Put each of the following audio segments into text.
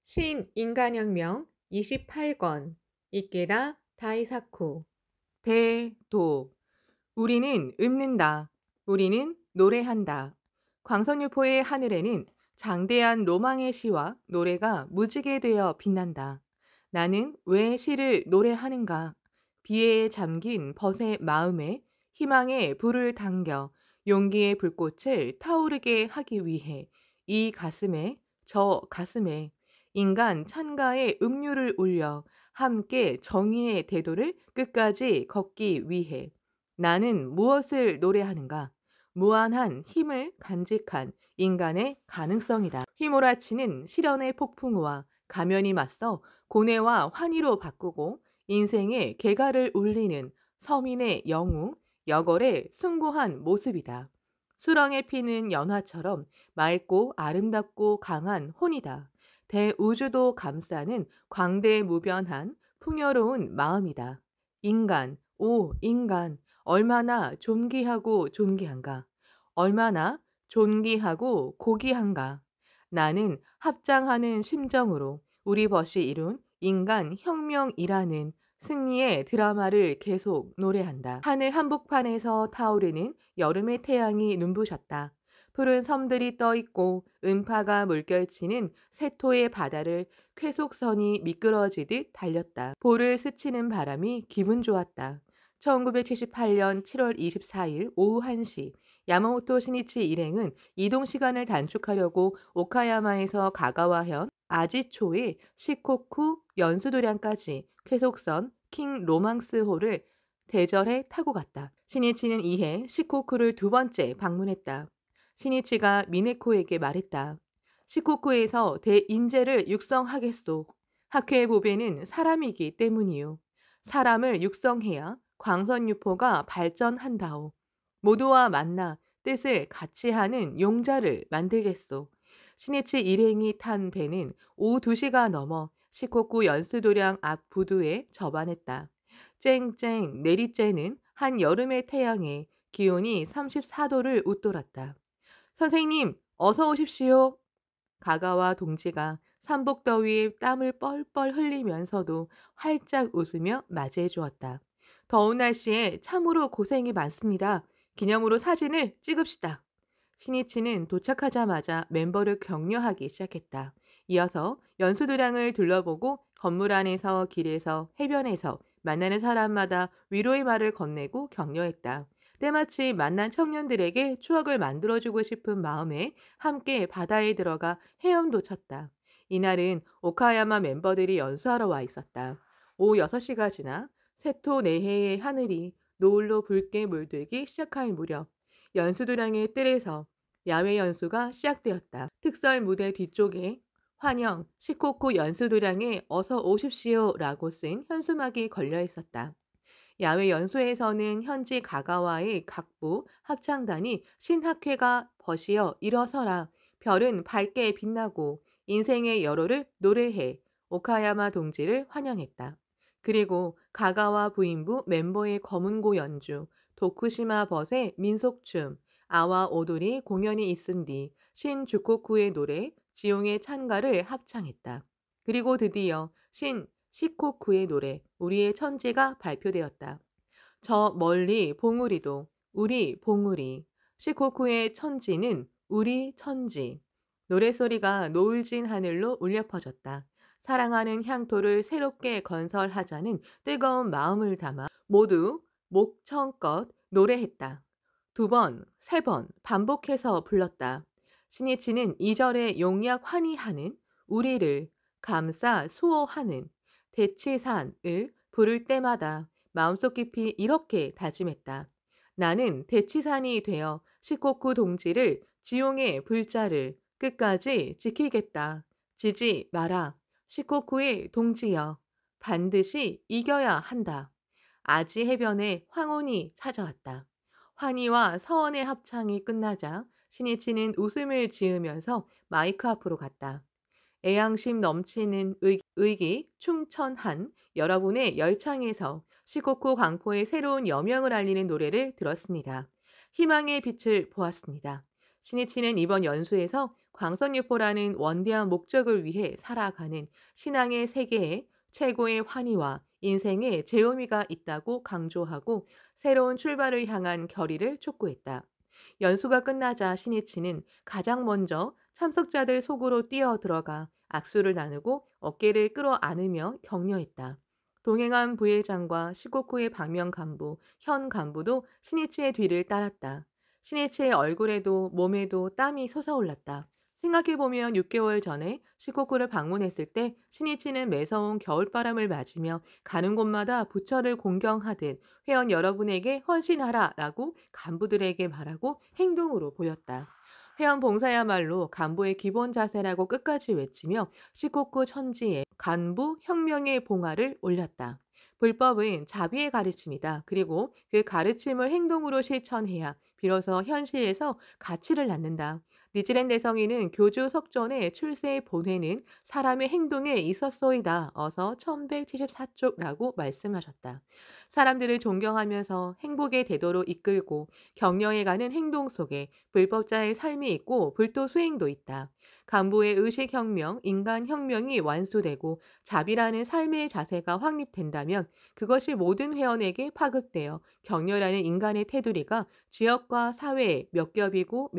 신인간혁명 28권 이케다 다이사쿠 대도 우리는 읊는다. 우리는 노래한다. 광선유포의 하늘에는 장대한 로망의 시와 노래가 무지개 되어 빛난다. 나는 왜 시를 노래하는가? 비에 잠긴 벗의 마음에 희망의 불을 당겨 용기의 불꽃을 타오르게 하기 위해 이 가슴에 저 가슴에 인간 찬가의 음료를 올려 함께 정의의 대도를 끝까지 걷기 위해 나는 무엇을 노래하는가? 무한한 힘을 간직한 인간의 가능성이다. 휘몰아치는 시련의 폭풍우와 가면이 맞서 고뇌와 환희로 바꾸고 인생의 개가를 울리는 서민의 영웅, 여걸의 숭고한 모습이다. 수렁에 피는 연화처럼 맑고 아름답고 강한 혼이다. 대우주도 감싸는 광대무변한 풍요로운 마음이다. 인간, 오 인간, 얼마나 존귀하고 존귀한가. 얼마나 존귀하고 고귀한가. 나는 합장하는 심정으로 우리 벗이 이룬 인간 혁명이라는 승리의 드라마를 계속 노래한다. 하늘 한복판에서 타오르는 여름의 태양이 눈부셨다. 푸른 섬들이 떠있고 음파가 물결치는 세토의 바다를 쾌속선이 미끄러지듯 달렸다. 볼을 스치는 바람이 기분 좋았다. 1978년 7월 24일 오후 1시 야마모토 시니치 일행은 이동 시간을 단축하려고 오카야마에서 가가와현 아지초의 시코쿠 연수도량까지 쾌속선 킹 로망스호를 대절해 타고 갔다. 시니치는 이해 시코쿠를 두 번째 방문했다. 시니치가 미네코에게 말했다. 시코쿠에서 대인재를 육성하겠소. 학회의 보배는 사람이기 때문이요. 사람을 육성해야 광선유포가 발전한다오. 모두와 만나 뜻을 같이 하는 용자를 만들겠소. 시니치 일행이 탄 배는 오후 2시가 넘어 시코쿠 연수도량 앞 부두에 접안했다. 쨍쨍 내리쬐는 한 여름의 태양에 기온이 34도를 웃돌았다. 선생님, 어서 오십시오. 가가와 동지가 삼복더위에 땀을 뻘뻘 흘리면서도 활짝 웃으며 맞이해 주었다. 더운 날씨에 참으로 고생이 많습니다. 기념으로 사진을 찍읍시다. 시니치는 도착하자마자 멤버를 격려하기 시작했다. 이어서 연수도량을 둘러보고 건물 안에서 길에서 해변에서 만나는 사람마다 위로의 말을 건네고 격려했다. 때마치 만난 청년들에게 추억을 만들어주고 싶은 마음에 함께 바다에 들어가 헤엄도 쳤다. 이날은 오카야마 멤버들이 연수하러 와 있었다. 오후 6시가 지나 세토 내해의 하늘이 노을로 붉게 물들기 시작할 무렵 연수도량의 뜰에서 야외 연수가 시작되었다. 특설 무대 뒤쪽에 환영, 시코쿠 연수도량에 어서 오십시오 라고 쓴 현수막이 걸려 있었다. 야외 연수에서는 현지 가가와의 각부 합창단이 신학회가 벗이여 일어서라, 별은 밝게 빛나고 인생의 여로를 노래해 오카야마 동지를 환영했다. 그리고 가가와 부인부 멤버의 검은고 연주, 도쿠시마 벗의 민속춤, 아와 오도리 공연이 있은 뒤 신주코쿠의 노래 지용의 찬가를 합창했다. 그리고 드디어 시코쿠의 노래 우리의 천지가 발표되었다. 저 멀리 봉우리도 우리 봉우리, 시코쿠의 천지는 우리 천지. 노랫소리가 노을진 하늘로 울려 퍼졌다. 사랑하는 향토를 새롭게 건설하자는 뜨거운 마음을 담아 모두 목청껏 노래했다. 2번, 3번 반복해서 불렀다. 신이치는 2절에 용약 환희하는 우리를 감싸 수호하는 대치산을 부를 때마다 마음속 깊이 이렇게 다짐했다. 나는 대치산이 되어 시코쿠 동지를 지용의 불자를 끝까지 지키겠다. 지지 마라. 시코쿠의 동지여. 반드시 이겨야 한다. 아지 해변에 황혼이 찾아왔다. 환희와 서원의 합창이 끝나자 신이치는 웃음을 지으면서 마이크 앞으로 갔다. 애양심 넘치는 의기 충천한 여러분의 열창에서 시코쿠 광포의 새로운 여명을 알리는 노래를 들었습니다. 희망의 빛을 보았습니다. 신이치는 이번 연수에서 광선유포라는 원대한 목적을 위해 살아가는 신앙의 세계에 최고의 환희와 인생의 제의미가 있다고 강조하고 새로운 출발을 향한 결의를 촉구했다. 연수가 끝나자 신이치는 가장 먼저 참석자들 속으로 뛰어 들어가 악수를 나누고 어깨를 끌어안으며 격려했다. 동행한 부회장과 시코쿠의 박명 간부, 현 간부도 신이치의 뒤를 따랐다. 신이치의 얼굴에도 몸에도 땀이 솟아올랐다. 생각해보면 6개월 전에 시코쿠를 방문했을 때 신이치는 매서운 겨울바람을 맞으며 가는 곳마다 부처를 공경하듯 회원 여러분에게 헌신하라라고 간부들에게 말하고 행동으로 보였다. 회원 봉사야말로 간부의 기본 자세라고 끝까지 외치며 시코쿠 천지에 간부 혁명의 봉화를 올렸다. 불법은 자비의 가르침이다. 그리고 그 가르침을 행동으로 실천해야 비로소 현실에서 가치를 낳는다. 니즈렌 대성이는 교주 석전의 출세의 본회는 사람의 행동에 있었소이다. 어서 1174쪽라고 말씀하셨다. 사람들을 존경하면서 행복의 대도로 이끌고 격려해가는 행동 속에 불법자의 삶이 있고 불도 수행도 있다. 간부의 의식혁명, 인간혁명이 완수되고 자비라는 삶의 자세가 확립된다면 그것이 모든 회원에게 파급되어 격려라는 인간의 테두리가 지역과 사회에 몇 겹이고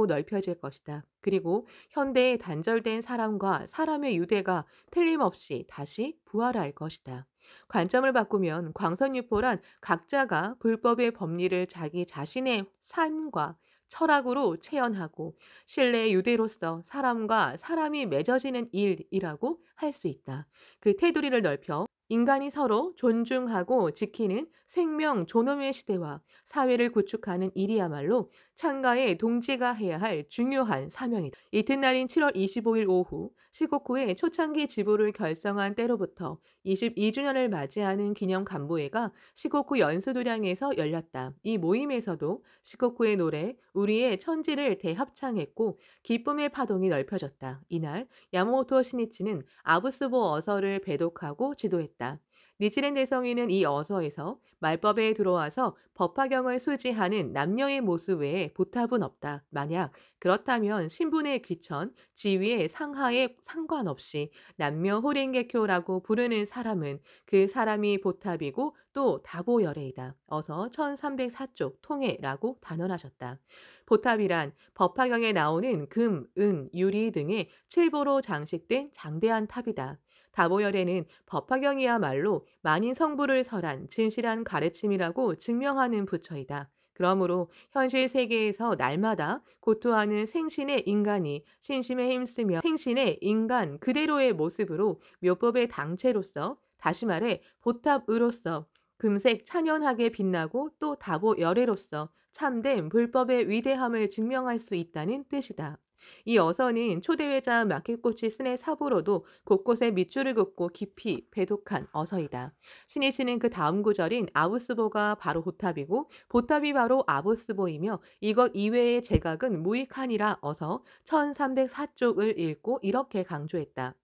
넓혀질 것이다. 그리고 현대의 단절된 사람과 사람의 유대가 틀림없이 다시 부활할 것이다. 관점을 바꾸면 광선유포란 각자가 불법의 법리를 자기 자신의 삶과 철학으로 체현하고 신뢰의 유대로서 사람과 사람이 맺어지는 일이라고 할 수 있다. 그 테두리를 넓혀 인간이 서로 존중하고 지키는 생명 존엄의 시대와 사회를 구축하는 일이야말로 창가의 동지가 해야 할 중요한 사명이다. 이튿날인 7월 25일 오후 시코쿠의 초창기 지부를 결성한 때로부터 22주년을 맞이하는 기념 간부회가 시코쿠 연수도량에서 열렸다. 이 모임에서도 시코쿠의 노래 우리의 천지를 대합창했고 기쁨의 파동이 넓혀졌다. 이날 야마모토 신이치는 아부스보 어서를 배독하고 지도했다. 니치렌 대성이는 이 어서에서 말법에 들어와서 법화경을 수지하는 남녀의 모습 외에 보탑은 없다. 만약 그렇다면 신분의 귀천, 지위의 상하에 상관없이 남녀 호랭개쿄라고 부르는 사람은 그 사람이 보탑이고 또 다보열애이다. 어서 1304쪽 통해라고 단언하셨다. 보탑이란 법화경에 나오는 금, 은, 유리 등의 칠보로 장식된 장대한 탑이다. 다보열에는 법화경이야말로 만인 성부를 설한 진실한 가르침이라고 증명하는 부처이다. 그러므로 현실 세계에서 날마다 고토하는 생신의 인간이 신심에 힘쓰며 생신의 인간 그대로의 모습으로 묘법의 당체로서 다시 말해 보탑으로서 금색 찬연하게 빛나고 또 다보열애로서 참된 불법의 위대함을 증명할 수 있다는 뜻이다. 이 어선은 초대회자 마켓꼬치 스네 사부로도 곳곳에 밑줄을 긋고 깊이 배독한 어서이다. 신이치는 그 다음 구절인 아부스보가 바로 보탑이고 보탑이 바로 아부스보이며 이것 이외의 제각은 무익하니라 어서 1304쪽을 읽고 이렇게 강조했다.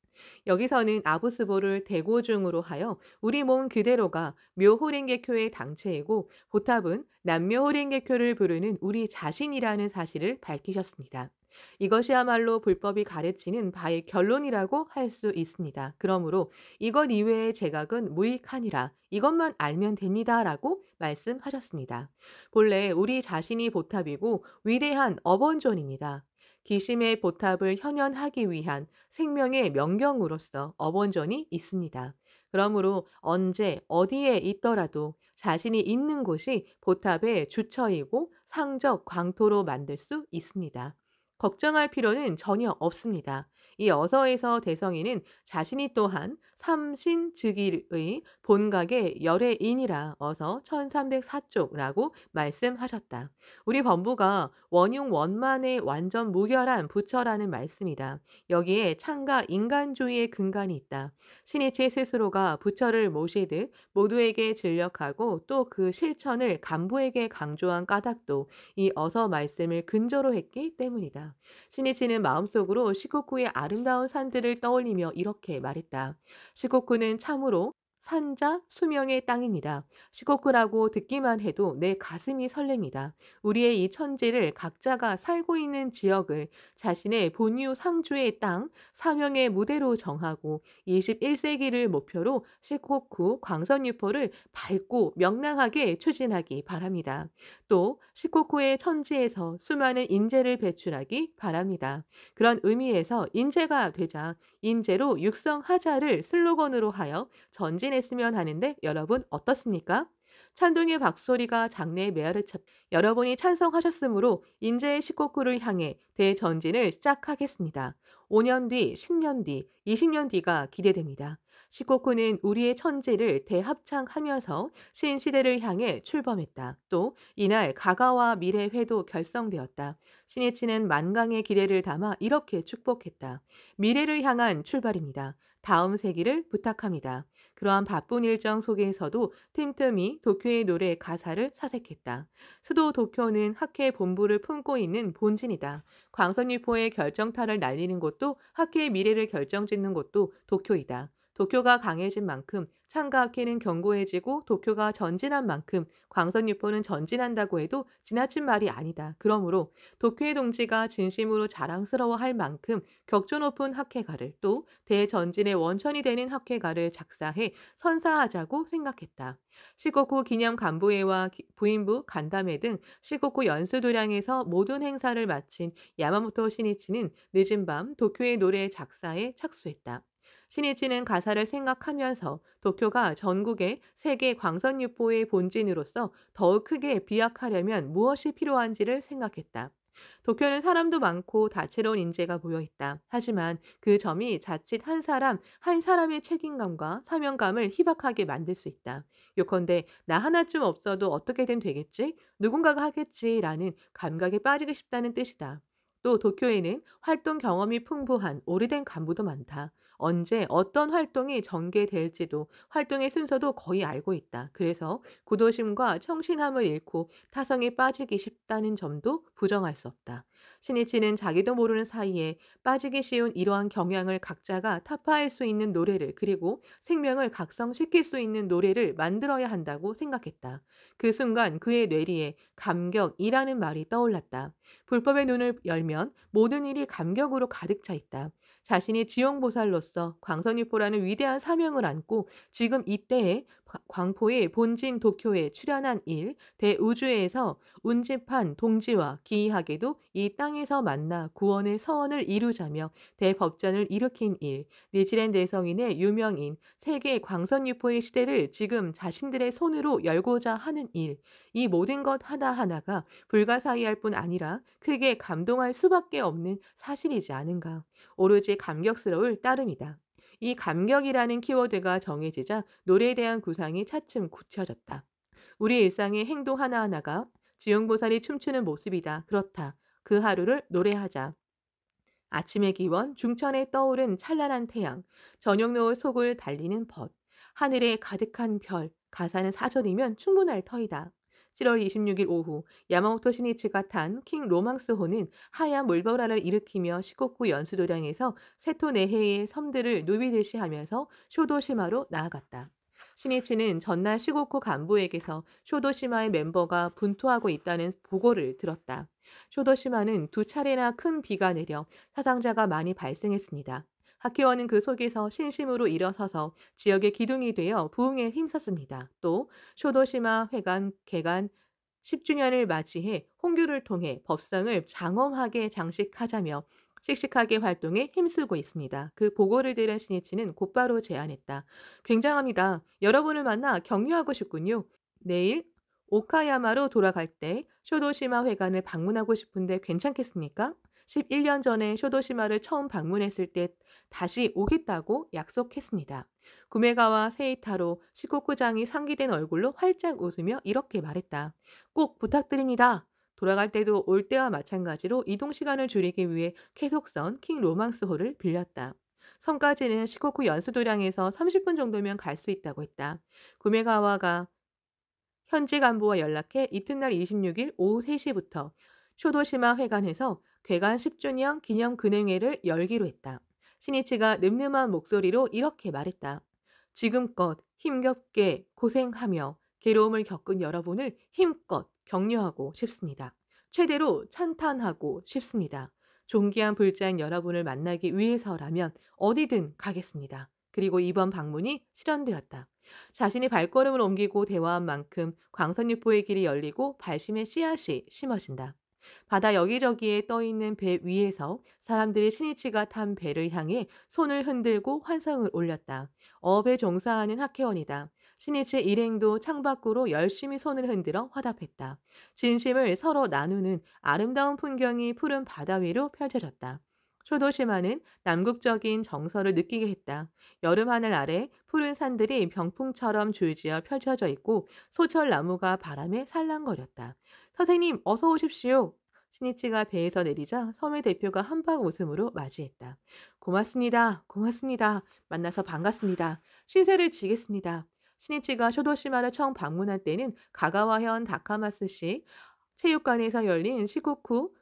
여기서는 아부스보를 대고중으로 하여 우리 몸 그대로가 묘호랭개교의 당체이고 보탑은 남묘호랭개교를 부르는 우리 자신이라는 사실을 밝히셨습니다. 이것이야말로 불법이 가르치는 바의 결론이라고 할 수 있습니다. 그러므로 이것 이외의 제각은 무익하니라 이것만 알면 됩니다라고 말씀하셨습니다. 본래 우리 자신이 보탑이고 위대한 어번존입니다. 기심의 보탑을 현현하기 위한 생명의 명경으로서 어번존이 있습니다. 그러므로 언제 어디에 있더라도 자신이 있는 곳이 보탑의 주처이고 상적 광토로 만들 수 있습니다. 걱정할 필요는 전혀 없습니다. 이 어서에서 대성이는 자신이 또한 삼신즉일의 본각의 열애인이라 어서 1304쪽라고 말씀하셨다. 우리 법부가 원흉 원만의 완전 무결한 부처라는 말씀이다. 여기에 창가 인간주의의 근간이 있다. 신이치 스스로가 부처를 모시듯 모두에게 진력하고 또 그 실천을 간부에게 강조한 까닭도 이 어서 말씀을 근저로 했기 때문이다. 신이치는 마음속으로 시코쿠의 아름다운 산들을 떠올리며 이렇게 말했다. 시코쿠는 참으로 산자 수명의 땅입니다. 시코쿠라고 듣기만 해도 내 가슴이 설렙니다. 우리의 이 천지를 각자가 살고 있는 지역을 자신의 본유 상주의 땅, 사명의 무대로 정하고 21세기를 목표로 시코쿠 광선유포를 밝고 명랑하게 추진하기 바랍니다. 또 시코쿠의 천지에서 수많은 인재를 배출하기 바랍니다. 그런 의미에서 인재가 되자 인재로 육성하자를 슬로건으로 하여 전진했으면 하는데 여러분 어떻습니까? 찬동의 박소리가 장내에 메아리쳤. 여러분이 찬성하셨으므로 인재의 시코쿠를 향해 대전진을 시작하겠습니다. 5년 뒤, 10년 뒤, 20년 뒤가 기대됩니다. 시코쿠는 우리의 천지를 대합창하면서 신시대를 향해 출범했다. 또 이날 가가와 미래회도 결성되었다. 신이치는 만강의 기대를 담아 이렇게 축복했다. 미래를 향한 출발입니다. 다음 세기를 부탁합니다. 그러한 바쁜 일정 속에서도 틈틈이 도쿄의 노래 가사를 사색했다. 수도 도쿄는 학회 본부를 품고 있는 본진이다. 광선유포의 결정타를 날리는 곳도 학회의 미래를 결정짓는 곳도 도쿄이다. 도쿄가 강해진 만큼 창가학회는 견고해지고 도쿄가 전진한 만큼 광선유포는 전진한다고 해도 지나친 말이 아니다. 그러므로 도쿄의 동지가 진심으로 자랑스러워할 만큼 격조 높은 학회가를 또 대전진의 원천이 되는 학회가를 작사해 선사하자고 생각했다. 시코쿠 기념 간부회와 부인부 간담회 등 시코쿠 연수도량에서 모든 행사를 마친 야마모토 신이치는 늦은 밤 도쿄의 노래 작사에 착수했다. 신이치는 가사를 생각하면서 도쿄가 전국의 세계 광선유포의 본진으로서 더욱 크게 비약하려면 무엇이 필요한지를 생각했다. 도쿄는 사람도 많고 다채로운 인재가 모여 있다. 하지만 그 점이 자칫 한 사람의 책임감과 사명감을 희박하게 만들 수 있다. 요컨대 나 하나쯤 없어도 어떻게든 되겠지? 누군가가 하겠지라는 감각에 빠지고 싶다는 뜻이다. 또 도쿄에는 활동 경험이 풍부한 오래된 간부도 많다. 언제 어떤 활동이 전개될지도 활동의 순서도 거의 알고 있다. 그래서 구도심과 청신함을 잃고 타성에 빠지기 쉽다는 점도 부정할 수 없다. 신이치는 자기도 모르는 사이에 빠지기 쉬운 이러한 경향을 각자가 타파할 수 있는 노래를 그리고 생명을 각성시킬 수 있는 노래를 만들어야 한다고 생각했다. 그 순간 그의 뇌리에 감격이라는 말이 떠올랐다. 불법의 눈을 열면 모든 일이 감격으로 가득 차 있다. 자신이 지용보살로서 광선유포라는 위대한 사명을 안고 지금 이때에 광포의 본진 도쿄에 출현한 일, 대우주에서 운집한 동지와 기이하게도 이 땅에서 만나 구원의 서원을 이루자며 대법전을 일으킨 일, 니지렌 대성인의 유명인 세계 광선유포의 시대를 지금 자신들의 손으로 열고자 하는 일, 이 모든 것 하나하나가 불가사의할 뿐 아니라 크게 감동할 수밖에 없는 사실이지 않은가. 오로지 감격스러울 따름이다. 이 감격이라는 키워드가 정해지자 노래에 대한 구상이 차츰 굳혀졌다. 우리 일상의 행동 하나하나가 지용보살이 춤추는 모습이다. 그렇다. 그 하루를 노래하자. 아침의 기원, 중천에 떠오른 찬란한 태양, 저녁 노을 속을 달리는 벗, 하늘에 가득한 별, 가사는 사전이면 충분할 터이다. 7월 26일 오후 야마모토 시니치가 탄 킹 로망스호는 하얀 물보라를 일으키며 시코쿠 연수도량에서 세토 네헤이의 섬들을 누비듯이 하면서 쇼도시마로 나아갔다. 시니치는 전날 시코쿠 간부에게서 쇼도시마의 멤버가 분투하고 있다는 보고를 들었다. 쇼도시마는 두 차례나 큰 비가 내려 사상자가 많이 발생했습니다. 학회원은 그 속에서 신심으로 일어서서 지역의 기둥이 되어 부흥에 힘썼습니다. 또 쇼도시마 회관 개관 10주년을 맞이해 홍교를 통해 법성을 장엄하게 장식하자며 씩씩하게 활동에 힘쓰고 있습니다. 그 보고를 들은 신이치는 곧바로 제안했다. 굉장합니다. 여러분을 만나 격려하고 싶군요. 내일 오카야마로 돌아갈 때 쇼도시마 회관을 방문하고 싶은데 괜찮겠습니까? 11년 전에 쇼도시마를 처음 방문했을 때 다시 오겠다고 약속했습니다. 구메가와 세이타로 시코쿠장이 상기된 얼굴로 활짝 웃으며 이렇게 말했다. 꼭 부탁드립니다. 돌아갈 때도 올 때와 마찬가지로 이동 시간을 줄이기 위해 계속선 킹 로망스호를 빌렸다. 섬까지는 시코쿠 연수도량에서 30분 정도면 갈 수 있다고 했다. 구메가와가 현지 간부와 연락해 이튿날 26일 오후 3시부터 쇼도시마 회관에서 괴간 10주년 기념 근행회를 열기로 했다. 신이치가 늠름한 목소리로 이렇게 말했다. 지금껏 힘겹게 고생하며 괴로움을 겪은 여러분을 힘껏 격려하고 싶습니다. 최대로 찬탄하고 싶습니다. 존귀한 불자인 여러분을 만나기 위해서라면 어디든 가겠습니다. 그리고 이번 방문이 실현되었다. 자신이 발걸음을 옮기고 대화한 만큼 광선유포의 길이 열리고 발심의 씨앗이 심어진다. 바다 여기저기에 떠있는 배 위에서 사람들이 신이치가 탄 배를 향해 손을 흔들고 환성을 올렸다. 어업에 종사하는 학회원이다. 신이치의 일행도 창밖으로 열심히 손을 흔들어 화답했다. 진심을 서로 나누는 아름다운 풍경이 푸른 바다 위로 펼쳐졌다. 쇼도시마는 남국적인 정서를 느끼게 했다. 여름 하늘 아래 푸른 산들이 병풍처럼 줄지어 펼쳐져 있고 소철나무가 바람에 살랑거렸다. 선생님, 어서 오십시오. 신이치가 배에서 내리자 섬의 대표가 한박 웃음으로 맞이했다. 고맙습니다. 고맙습니다. 만나서 반갑습니다. 신세를 지겠습니다. 신이치가 쇼도시마를 처음 방문할 때는 가가와현 다카마스시 체육관에서 열린 시코쿠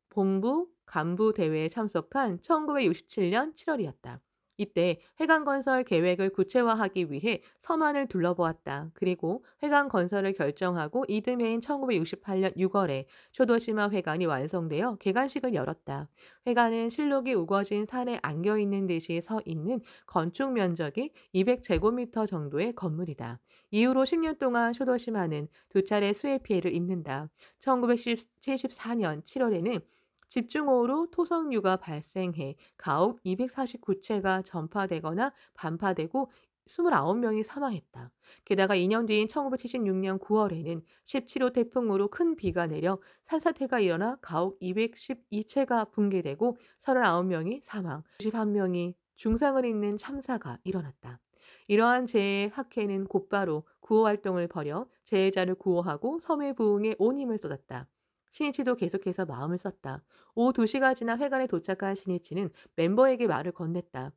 본부 간부 대회에 참석한 1967년 7월이었다. 이때 회관 건설 계획을 구체화하기 위해 서만을 둘러보았다. 그리고 회관 건설을 결정하고 이듬해인 1968년 6월에 쇼도시마 회관이 완성되어 개관식을 열었다. 회관은 실록이 우거진 산에 안겨 있는 듯이 서 있는 건축 면적이 200제곱미터 정도의 건물이다. 이후로 10년 동안 쇼도시마는 두 차례 수해 피해를 입는다. 1974년 7월에는 집중호우로 토성류가 발생해 가옥 249채가 전파되거나 반파되고 29명이 사망했다. 게다가 2년 뒤인 1976년 9월에는 17호 태풍으로 큰 비가 내려 산사태가 일어나 가옥 212채가 붕괴되고 39명이 사망, 91명이 중상을 입는 참사가 일어났다. 이러한 재해의 학회는 곧바로 구호 활동을 벌여 재해자를 구호하고 섬의 부흥에 온 힘을 쏟았다. 신이치도 계속해서 마음을 썼다. 오후 2시가 지나 회관에 도착한 신이치는 멤버에게 말을 건넸다.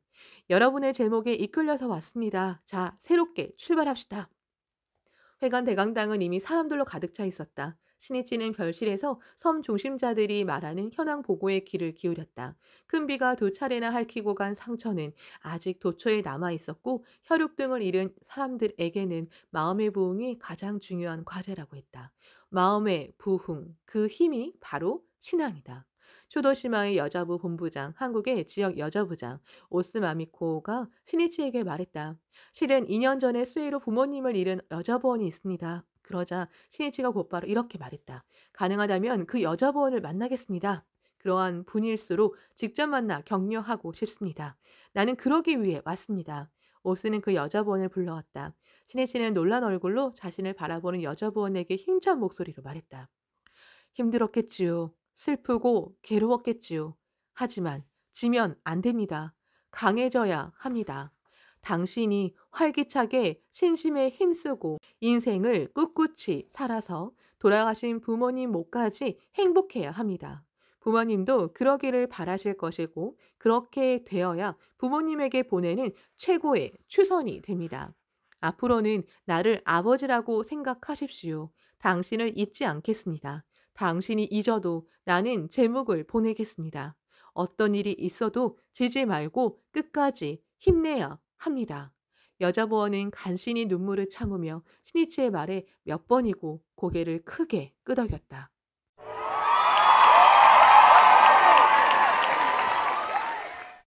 여러분의 제목에 이끌려서 왔습니다. 자, 새롭게 출발합시다. 회관 대강당은 이미 사람들로 가득 차 있었다. 신이치는 별실에서 섬 중심자들이 말하는 현황 보고에 귀를 기울였다. 큰 비가 두 차례나 핥히고 간 상처는 아직 도처에 남아 있었고 혈육 등을 잃은 사람들에게는 마음의 부흥이 가장 중요한 과제라고 했다. 마음의 부흥, 그 힘이 바로 신앙이다. 쇼도시마의 여자부 본부장, 한국의 지역 여자부장 오스마미코가 신이치에게 말했다. 실은 2년 전에 수해로 부모님을 잃은 여자부원이 있습니다. 그러자 신이치가 곧바로 이렇게 말했다. 가능하다면 그 여자부원을 만나겠습니다. 그러한 분일수록 직접 만나 격려하고 싶습니다. 나는 그러기 위해 왔습니다. 오스는 그 여자부원을 불러왔다. 신이치는 놀란 얼굴로 자신을 바라보는 여자부원에게 힘찬 목소리로 말했다. 힘들었겠지요. 슬프고 괴로웠겠지요. 하지만 지면 안 됩니다. 강해져야 합니다. 당신이 활기차게 신심에 힘쓰고 인생을 꿋꿋이 살아서 돌아가신 부모님 몫까지 행복해야 합니다. 부모님도 그러기를 바라실 것이고 그렇게 되어야 부모님에게 보내는 최고의 추선이 됩니다. 앞으로는 나를 아버지라고 생각하십시오. 당신을 잊지 않겠습니다. 당신이 잊어도 나는 제목을 보내겠습니다. 어떤 일이 있어도 지지 말고 끝까지 힘내야 합니다. 여자보어는 간신히 눈물을 참으며 신이치의 말에 몇 번이고 고개를 크게 끄덕였다.